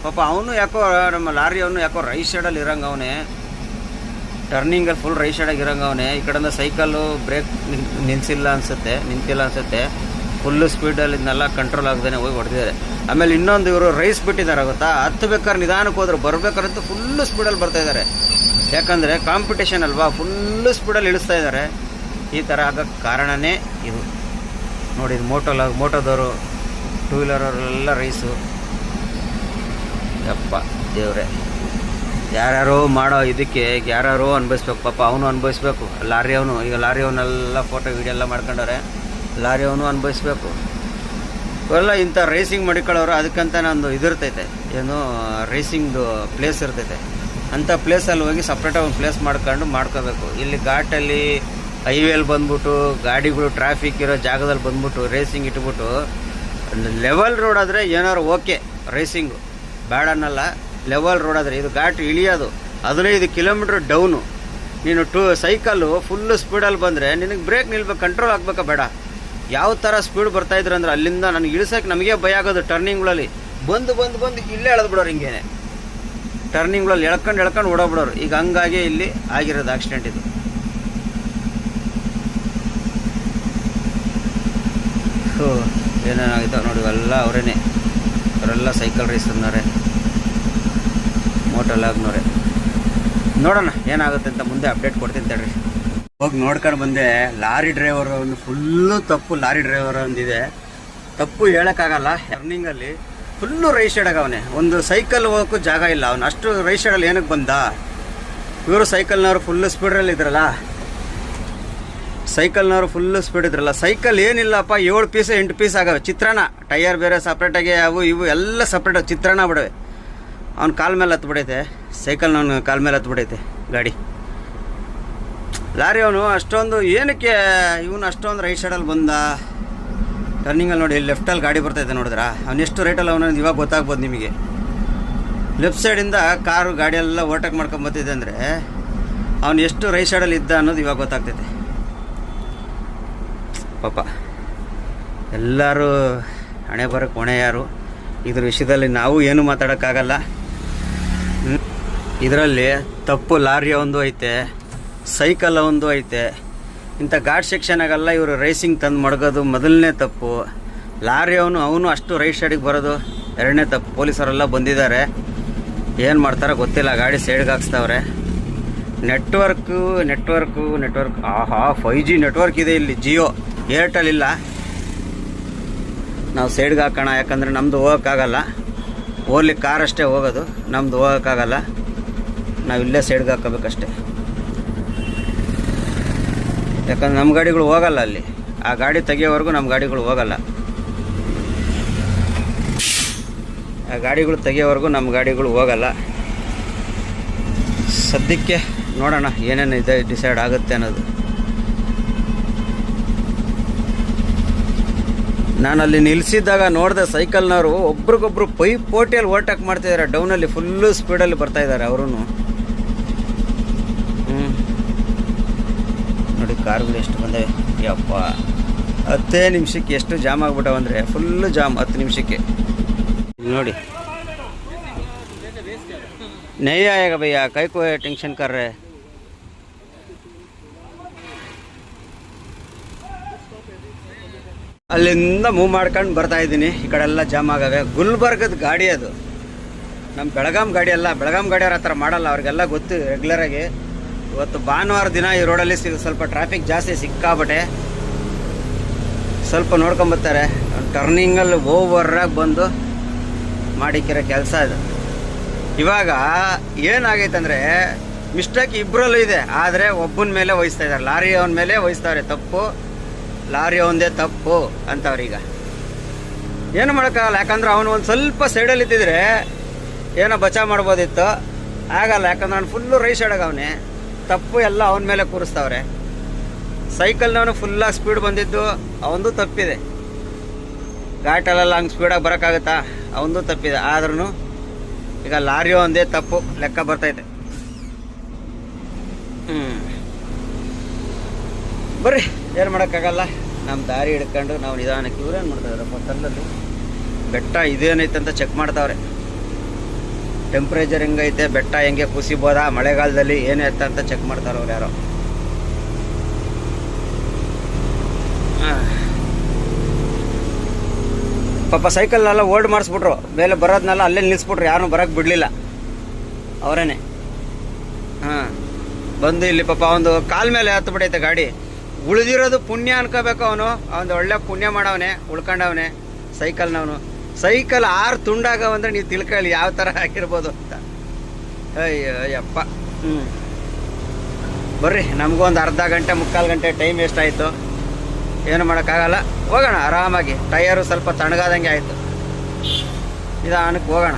ಪಾಪ ಅವನು ಯಾಕೋ, ನಮ್ಮ ಲಾರಿ ಅವನು ಯಾಕೋ ರೈಟ್ ಸೈಡಲ್ಲಿ ಇರೋಂಗೆ ಅವನೇ, ಟರ್ನಿಂಗಲ್ಲಿ ಫುಲ್ ರೈಟ್ ಸೈಡಾಗಿ ಇರೋಂಗೆ ಅವನೇ. ಈ ಕಡೆಯಿಂದ ಸೈಕಲ್ಲು ಬ್ರೇಕ್ ನಿಂತಿಲ್ಲ ಅನಿಸುತ್ತೆ. ಫುಲ್ಲು ಸ್ಪೀಡಲ್ಲಿ ಇದನ್ನೆಲ್ಲ ಕಂಟ್ರೋಲ್ ಆಗದೇ ಹೋಗಿ ಹೊಡೆದಿದ್ದಾರೆ. ಆಮೇಲೆ ಇನ್ನೊಂದು, ಇವರು ರೈಸ್ ಬಿಟ್ಟಿದ್ದಾರೆ ಗೊತ್ತಾ, ಹತ್ತಬೇಕಾದ್ರೆ ನಿಧಾನಕ್ಕೆ ಹೋದ್ರೆ ಬರ್ಬೇಕಾರಂತೂ ಫುಲ್ಲು ಸ್ಪೀಡಲ್ಲಿ ಬರ್ತಾಯಿದ್ದಾರೆ. ಯಾಕಂದರೆ ಕಾಂಪಿಟೇಷನ್ ಅಲ್ವಾ, ಫುಲ್ಲು ಸ್ಪೀಡಲ್ಲಿ ಇಳಿಸ್ತಾ ಇದ್ದಾರೆ. ಈ ಥರ ಆಗೋಕ್ಕೆ ಕಾರಣನೇ ಇದು ನೋಡಿ. ಇದು ಮೋಟೋದವರು, ಟೂ ವೀಲರವರೆಲ್ಲ ರೈಸು. ಯಪ್ಪ ದೇವ್ರೆ, ಯಾರ್ಯಾರೋ ಮಾಡೋ ಇದಕ್ಕೆ ಯಾರ್ಯಾರೋ ಅನ್ಭವಿಸ್ಬೇಕು. ಪಾಪ ಅವನು ಅನ್ಭವಿಸ್ಬೇಕು, ಲಾರಿ ಅವನು. ಈಗ ಲಾರಿ ಅವನ್ನೆಲ್ಲ ಫೋಟೋ ವೀಡಿಯೋ ಎಲ್ಲ ಮಾಡ್ಕೊಂಡವ್ರೆ. ಲಾರಿ ಅವನು ಅನ್ಭವಿಸ್ಬೇಕು. ಇವೆಲ್ಲ ಇಂಥ ರೈಸಿಂಗ್ ಮಾಡಿಕೊಳ್ಳೋರು ಅದಕ್ಕಂತ ಒಂದು ಇದಿರ್ತೈತೆ, ಏನು ರೇಸಿಂಗ್ದು ಪ್ಲೇಸ್ ಇರ್ತೈತೆ. ಅಂಥ ಪ್ಲೇಸಲ್ಲಿ ಹೋಗಿ ಸಪ್ರೇಟಾಗಿ ಒಂದು ಪ್ಲೇಸ್ ಮಾಡ್ಕೋಬೇಕು. ಇಲ್ಲಿ ಘಾಟಲ್ಲಿ ಹೈವೇಲಿ ಬಂದ್ಬಿಟ್ಟು ಗಾಡಿಗಳು ಟ್ರಾಫಿಕ್ ಇರೋ ಜಾಗದಲ್ಲಿ ಬಂದ್ಬಿಟ್ಟು ರೇಸಿಂಗ್ ಇಟ್ಬಿಟ್ಟು, ಲೆವೆಲ್ ರೋಡ್ ಆದರೆ ಏನಾರು ಓಕೆ ರೇಸಿಂಗು ಬೇಡ ಅನ್ನಲ್ಲ. ಲೆವೆಲ್ ರೋಡ್ ಆದರೆ, ಇದು ಘಾಟ್ ಇಳಿಯೋದು 15 ಕಿಲೋಮೀಟ್ರ್ ಡೌನು. ನೀನು ಸೈಕಲ್ಲು ಫುಲ್ಲು ಸ್ಪೀಡಲ್ಲಿ ಬಂದರೆ ನಿನಗೆ ಬ್ರೇಕ್ ನಿಲ್ಬೇಕು, ಕಂಟ್ರೋಲ್ ಆಗಬೇಕಾ ಬೇಡ? ಯಾವ ಥರ ಸ್ಪೀಡ್ ಬರ್ತಾಯಿದ್ರು ಅಂದರೆ ಅಲ್ಲಿಂದ ನನಗೆ ಇಳಿಸೋಕೆ ನಮಗೆ ಭಯ ಆಗೋದು. ಟರ್ನಿಂಗ್ಗಳಲ್ಲಿ ಬಂದು ಇಲ್ಲೇ ಎಳೆದ್ಬಿಡೋರು, ಹಿಂಗೇನೆ ಟರ್ನಿಂಗ್ಗಳಲ್ಲಿ ಎಳ್ಕೊಂಡು ಓಡೋಗ್ಬಿಡೋರು. ಈಗ ಹಂಗಾಗಿ ಇಲ್ಲಿ ಆಗಿರೋದು ಆಕ್ಸಿಡೆಂಟ್ ಇದು. ಏನೇನಾಗಿತ್ತು ನೋಡಿ, ಎಲ್ಲ ಅವರೆಲ್ಲ ಸೈಕಲ್ ರೇಸ್ ಅನ್ನೋರೆ, ಮೋಟೋಲಾಗ್ನೋರೆ. ನೋಡೋಣ ಏನಾಗುತ್ತೆ ಅಂತ ಮುಂದೆ ಅಪ್ಡೇಟ್ ಕೊಡ್ತೀನಿ ತಡ್ರಿ. ಹೋಗಿ ನೋಡ್ಕೊಂಡು ಬಂದೆ. ಲಾರಿ ಡ್ರೈವರ್ ಒಂದು ಫುಲ್ಲು ತಪ್ಪು, ಲಾರಿ ಡ್ರೈವರ್ ಒಂದಿದೆ ತಪ್ಪು ಹೇಳೋಕ್ಕಾಗಲ್ಲ. ಟರ್ನಿಂಗಲ್ಲಿ ಫುಲ್ಲು ರೈಟ್ ಸೈಡಾಗ ಅವನೇ, ಒಂದು ಸೈಕಲ್ ಹೋಗೋಕ್ಕೂ ಜಾಗ ಇಲ್ಲ. ಅವನು ಅಷ್ಟು ರೈಟ್ ಸೈಡಲ್ಲಿ ಏನಕ್ಕೆ ಬಂದ? ಇವರು ಸೈಕಲ್ನವರು ಫುಲ್ಲು ಸ್ಪೀಡಲ್ಲಿ ಇದ್ರಲ್ಲ, ಸೈಕಲ್ನವರು ಫುಲ್ಲು ಸ್ಪೀಡ್ ಇದ್ರಲ್ಲ. ಸೈಕಲ್ ಏನಿಲ್ಲಪ್ಪ, 7 ಪೀಸ್ 8 ಪೀಸ್ ಆಗವೆ. ಚಿತ್ರಾನ್ನ ಟೈಯರ್ ಬೇರೆ ಸಪ್ರೇಟಾಗಿ, ಅವು ಇವು ಎಲ್ಲ ಸಪ್ರೇಟ್ ಚಿತ್ರಾನ್ನ ಬಿಡವೆ. ಅವ್ನ ಕಾಲ ಮೇಲೆ ಹತ್ಬಿಡೈತೆ ಸೈಕಲ್ನವನು, ಕಾಲ ಮೇಲೆ ಹತ್ಬಿಡೈತೆ ಗಾಡಿ. ಲಾರಿ ಅವನು ಅಷ್ಟೊಂದು ಏನಕ್ಕೆ ಇವನು ಅಷ್ಟೊಂದು ರೈಟ್ ಸೈಡಲ್ಲಿ ಬಂದ. ಟರ್ನಿಂಗಲ್ಲಿ ನೋಡಿ, ಲೆಫ್ಟಲ್ಲಿ ಗಾಡಿ ಬರ್ತೈತೆ ನೋಡಿದ್ರ, ಅವನೆಷ್ಟು ರೈಟಲ್ಲಿ ಅವನು ಇವಾಗ ಗೊತ್ತಾಗ್ಬೋದು ನಿಮಗೆ. ಲೆಫ್ಟ್ ಸೈಡಿಂದ ಕಾರು ಗಾಡಿ ಎಲ್ಲ ಓವರ್ಟೇಕ್ ಮಾಡ್ಕೊಂಬತ್ತಿದೆ ಅಂದರೆ ಅವನು ಎಷ್ಟು ರೈಟ್ ಸೈಡಲ್ಲಿ ಇದ್ದ ಅನ್ನೋದು ಇವಾಗ ಗೊತ್ತಾಗ್ತೈತೆ. ಪಾಪ ಎಲ್ಲರೂ ಹಣೆ ಬರೋಕ್ಕೆ ಹೊಣೆ ಯಾರು. ಇದ್ರ ವಿಷಯದಲ್ಲಿ ನಾವು ಏನು ಮಾತಾಡೋಕ್ಕಾಗಲ್ಲ. ಇದರಲ್ಲಿ ತಪ್ಪು ಲಾರಿಯ ಒಂದು ಐತೆ, ಸೈಕಲ್ ಒಂದು ಐತೆ. ಇಂಥ ಘಾಟ್ ಸೆಕ್ಷನಾಗೆಲ್ಲ ಇವರು ರೇಸಿಂಗ್ ತಂದು ಮಡಗೋದು ಮೊದಲನೇ ತಪ್ಪು. ಲಾರಿ ಅವನು ಅಷ್ಟು ರೈಟ್ ಸೈಡಿಗೆ ಬರೋದು ಎರಡನೇ ತಪ್ಪು. ಪೊಲೀಸರೆಲ್ಲ ಬಂದಿದ್ದಾರೆ, ಏನು ಮಾಡ್ತಾರೋ ಗೊತ್ತಿಲ್ಲ. ಗಾಡಿ ಸೈಡ್ಗೆ ಹಾಕ್ಸ್ತಾವ್ರೆ. ನೆಟ್ವರ್ಕ್ ಆಹಾ 5G ನೆಟ್ವರ್ಕ್ ಇದೆ ಇಲ್ಲಿ. ಜಿಯೋ, ಏರ್ಟೆಲ್ ಇಲ್ಲ. ನಾವು ಸೈಡ್ಗೆ ಹಾಕೋಣ, ಯಾಕಂದರೆ ನಮ್ಮದು ಹೋಗೋಕ್ಕಾಗಲ್ಲ. ಓನ್ಲಿ ಕಾರ್ ಅಷ್ಟೇ ಹೋಗೋದು, ನಮ್ಮದು ಹೋಗೋಕ್ಕಾಗಲ್ಲ. ನಾವಿಲ್ಲೇ ಸೈಡ್ಗೆ ಹಾಕೋಬೇಕಷ್ಟೆ, ಯಾಕಂದ್ರೆ ನಮ್ಮ ಗಾಡಿಗಳು ಹೋಗಲ್ಲ ಅಲ್ಲಿ. ಆ ಗಾಡಿ ತೆಗಿಯೋವರೆಗೂ ನಮ್ಮ ಗಾಡಿಗಳು ಹೋಗಲ್ಲ. ಆ ಗಾಡಿಗಳು ತೆಗಿಯೋವರೆಗೂ ನಮ್ಮ ಗಾಡಿಗಳು ಹೋಗಲ್ಲ. ಸದ್ಯಕ್ಕೆ ನೋಡೋಣ ಏನೇನು ಇದೆ ಡಿಸೈಡ್ ಆಗುತ್ತೆ ಅನ್ನೋದು. ನಾನು ಅಲ್ಲಿ ನಿಲ್ಲಿಸಿದ್ದಾಗ ನೋಡಿದೆ ಸೈಕಲ್ನವರು ಒಬ್ರಿಗೊಬ್ರು ಪೋಟಿಯಲ್ಲಿ ಓವರ್ಟೇಕ್ ಮಾಡ್ತಿದ್ದಾರೆ. ಡೌನಲ್ಲಿ ಫುಲ್ಲು ಸ್ಪೀಡಲ್ಲಿ ಬರ್ತಾಯಿದ್ದಾರೆ ಅವರು. ನೋಡಿ ಕಾರುಗಳು ಎಷ್ಟು ಬಂದವೆ ಯಪ್ಪ. 10 ನಿಮಿಷಕ್ಕೆ ಎಷ್ಟು ಜಾಮ್ ಆಗ್ಬಿಟ್ಟವು ಅಂದರೆ ಫುಲ್ಲು ಜಾಮ್. 10 ನಿಮಿಷಕ್ಕೆ ನೋಡಿ. नहीं आएगा भैया, कई को टेंशन कर रहे. ಅಲ್ಲಿಂದ ಮೂವ್ ಮಾಡ್ಕೊಂಡು ಬರ್ತಾ ಇದ್ದೀನಿ. ಈ ಕಡೆ ಎಲ್ಲ ಜಾಮ್ ಆಗವೆ. ಗುಲ್ಬರ್ಗದ ಗಾಡಿ ಅದು, ನಮ್ಮ ಬೆಳಗಾಂ ಗಾಡಿ ಅಲ್ಲ. ಬೆಳಗಾಂ ಗಾಡಿಯವ್ರ ಹತ್ರ ಮಾಡಲ್ಲ, ಅವ್ರಿಗೆಲ್ಲ ಗೊತ್ತು ರೆಗ್ಯುಲರಾಗಿ. ಇವತ್ತು ಭಾನುವಾರ ದಿನ ಈ ರೋಡಲ್ಲಿ ಸ್ವಲ್ಪ ಟ್ರಾಫಿಕ್ ಜಾಸ್ತಿ, ಸಿಕ್ಕಾಬಟ್ಟೆ. ಸ್ವಲ್ಪ ನೋಡ್ಕೊಂಬರ್ತಾರೆ. ಟರ್ನಿಂಗಲ್ಲಿ ಓವರಾಗಿ ಬಂದು ಮಾಡಿಕ್ಕಿರೋ ಕೆಲಸ ಇದು. ಇವಾಗ ಏನಾಗೈತೆ ಅಂದರೆ ಮಿಸ್ಟೇಕ್ ಇಬ್ಬರಲ್ಲೂ ಇದೆ, ಆದರೆ ಒಬ್ಬನ ಮೇಲೆ ವಹಿಸ್ತಾ ಇದ್ದಾರೆ. ಲಾರಿ ಅವನ ಮೇಲೆ ವಹಿಸ್ತಾವ್ರೆ. ತಪ್ಪು ಲಾರಿ ಅವನದೇ ತಪ್ಪು ಅಂತವ್ರೀಗ. ಏನು ಮಾಡೋಕ್ಕಾಗಲ್ಲ, ಯಾಕಂದ್ರೆ ಅವನು ಒಂದು ಸ್ವಲ್ಪ ಸೈಡಲ್ಲಿ ಇದ್ದಿದ್ರೆ ಏನೋ ಬಚಾವ್ ಮಾಡ್ಬೋದಿತ್ತು. ಆಗಲ್ಲ, ಯಾಕಂದ್ರೆ ಅವ್ನು ಫುಲ್ಲು ರೈಟ್ ಸೈಡಾಗ ಅವನೇ. ತಪ್ಪು ಎಲ್ಲ ಅವನ ಮೇಲೆ ಕೂರಿಸ್ತಾವ್ರೆ. ಸೈಕಲ್ನವನು ಫುಲ್ಲಾಗಿ ಸ್ಪೀಡ್ ಬಂದಿದ್ದು ಅವನದು ತಪ್ಪಿದೆ. ಘಾಟಲ್ಲೆಲ್ಲ ಹಂಗೆ ಸ್ಪೀಡಾಗಿ ಬರೋಕ್ಕಾಗುತ್ತಾ, ಅವನದು ತಪ್ಪಿದೆ. ಆದ್ರೂ ಈಗ ಲಾರಿ ಒಂದೇ ತಪ್ಪು ಲೆಕ್ಕ ಬರ್ತೈತೆ. ಬರ್ರಿ, ಏನು ಮಾಡೋಕ್ಕಾಗಲ್ಲ. ನಮ್ಮ ದಾರಿ ಹಿಡ್ಕೊಂಡು ನಾವು ನಿಧಾನಕ್ಕೆ. ಇವ್ರೇನು ಮಾಡ್ತಾಯಿದ್ದಾರಪ್ಪ ಕಲ್ಲಲ್ಲಿ ಬೆಟ್ಟ ಇದೇನೈತೆ ಅಂತ ಚೆಕ್ ಮಾಡ್ತಾವ್ರೆ. ಟೆಂಪ್ರೇಚರ್ ಹೆಂಗೈತೆ, ಬೆಟ್ಟ ಹೆಂಗೆ ಕುಸಿಬೋದಾ ಮಳೆಗಾಲದಲ್ಲಿ, ಏನೈತೆ ಅಂತ ಚೆಕ್ ಮಾಡ್ತಾರೆ ಅವ್ರು ಯಾರೋ. ಪಾಪ ಸೈಕಲ್ನೆಲ್ಲ ಓಲ್ಡ್ ಮಾಡಿಸ್ಬಿಟ್ರು. ಮೇಲೆ ಬರೋದನ್ನೆಲ್ಲ ಅಲ್ಲೇ ನಿಲ್ಲಿಸ್ಬಿಟ್ರು, ಯಾರೂ ಬರೋಕ್ಕೆ ಬಿಡಲಿಲ್ಲ ಅವರೇನೆ. ಬಂದು ಇಲ್ಲಿ ಪಾಪ ಒಂದು ಕಾಲ ಮೇಲೆ ಹತ್ತು ಬಿಡೈತೆ ಗಾಡಿ. ಉಳಿದಿರೋದು ಪುಣ್ಯ ಅನ್ಕೋಬೇಕು. ಅವನು ಒಳ್ಳೆ ಪುಣ್ಯ ಮಾಡವನೆ, ಉಳ್ಕೊಂಡವನೆ ಸೈಕಲ್ನವನು. ಸೈಕಲ್ 6 ತುಂಡಾಗವಂದ್ರೆ ನೀವು ತಿಳ್ಕೊಳ್ಳಿ ಯಾವ ಥರ ಆಗಿರ್ಬೋದು ಅಂತ. ಅಯ್ಯಪ್ಪ. ಬರ್ರಿ, ನಮಗೊಂದು ಅರ್ಧ ಗಂಟೆ 3/4 ಗಂಟೆ ಟೈಮ್ ಎಷ್ಟಾಯಿತು, ಏನು ಮಾಡೋಕ್ಕಾಗಲ್ಲ. ಹೋಗೋಣ ಆರಾಮಾಗಿ. ಟೈರು ಸ್ವಲ್ಪ ತಣ್ಣಗಾದಂಗೆ ಆಯಿತು, ನಿಧಾನಕ್ಕೆ ಹೋಗೋಣ.